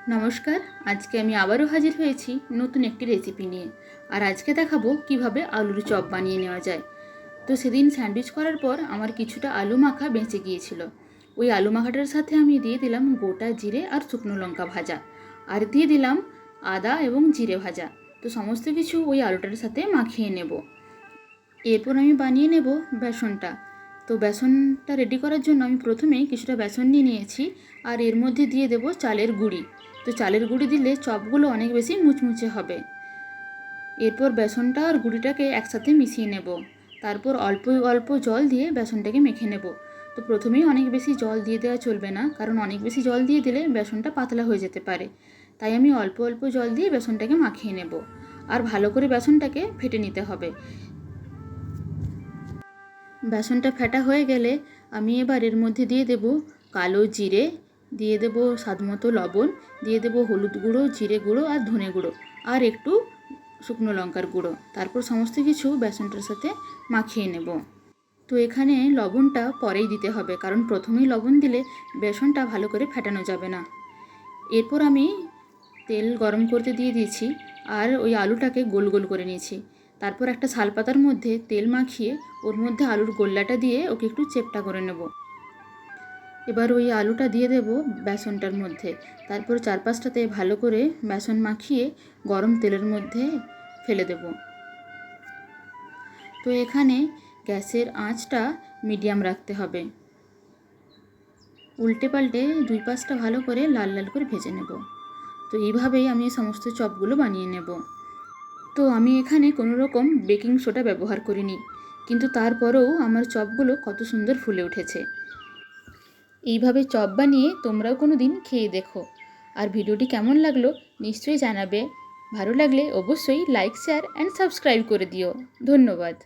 নমস্কার। আজকে আমি আবারও হাজির হয়েছি নতুন একটি রেসিপি নিয়ে। আর আজকে দেখাবো কিভাবে আলুর চপ বানিয়ে নেওয়া যায়। তো সেদিন স্যান্ডউইচ করার পর আমার কিছুটা আলু মাখা বেঁচে গিয়েছিল। ওই আলু মাখাটার সাথে আমি দিয়ে দিলাম গোটা জিরে আর শুকনো লঙ্কা ভাজা, আর দিয়ে দিলাম আদা এবং জিরে ভাজা। তো সমস্ত কিছু ওই আলুটার সাথে মাখিয়ে নেব। এরপর আমি বানিয়ে নেব বেসনটা। তো বেসনটা রেডি করার জন্য আমি প্রথমেই কিছুটা বেসন নিয়ে নিয়েছি, আর এর মধ্যে দিয়ে দেব চালের গুঁড়ি। তো চালের গুঁড়ি দিলে চপগুলো অনেক বেশি মুচমুচে হবে। এরপর বেসনটা আর গুঁড়িটাকে একসাথে মিশিয়ে নেব। তারপর অল্প অল্প জল দিয়ে বেসনটাকে মেখে নেব। তো প্রথমেই অনেক বেশি জল দিয়ে দেওয়া চলবে না, কারণ অনেক বেশি জল দিয়ে দিলে বেসনটা পাতলা হয়ে যেতে পারে। তাই আমি অল্প অল্প জল দিয়ে বেসনটাকে মাখিয়ে নেব, আর ভালো করে বেসনটাকে ফেটে নিতে হবে। বেসনটা ফেটা হয়ে গেলে আমি এবার এর মধ্যে দিয়ে দেব কালো জিরে, দিয়ে দেব স্বাদমতো লবণ, দিয়ে দেব হলুদ গুঁড়ো, জিরে গুঁড়ো আর ধনে গুঁড়ো, আর একটু শুকনো লঙ্কার গুঁড়ো। তারপর সমস্ত কিছু বেসনটার সাথে মাখিয়ে নেব। তো এখানে লবণটা পরেই দিতে হবে, কারণ প্রথমেই লবণ দিলে বেসনটা ভালো করে ফেটানো যাবে না। এরপর আমি তেল গরম করতে দিয়ে দিয়েছি, আর ওই আলুটাকে গোল গোল করে নিয়েছি। তারপর একটা শালপাতার মধ্যে তেল মাখিয়ে ওর মধ্যে আলুর গোল্লাটা দিয়ে ওকে একটু চেপটা করে নেব। এবার ওই আলুটা দিয়ে দেব বেসনটার মধ্যে। তারপর চারপাশটাতে ভালো করে বেসন মাখিয়ে গরম তেলের মধ্যে ফেলে দেব। তো এখানে গ্যাসের আঁচটা মিডিয়াম রাখতে হবে। উল্টে পাল্টে দুই পাশটা ভালো করে লাল লাল করে ভেজে নেব। তো এইভাবেই আমি সমস্ত চপগুলো বানিয়ে নেব। তো আমি এখানে কোনো রকম বেকিং সোডা ব্যবহার করিনি, কিন্তু তারপরেও আমার চপগুলো কত সুন্দর ফুলে উঠেছে। এইভাবে চপ বানিয়ে তোমরাও কোনো দিন খেয়ে দেখো। আর ভিডিওটি কেমন লাগলো নিশ্চয়ই জানাবে। ভালো লাগলে অবশ্যই লাইক, শেয়ার অ্যান্ড সাবস্ক্রাইব করে দিও। ধন্যবাদ।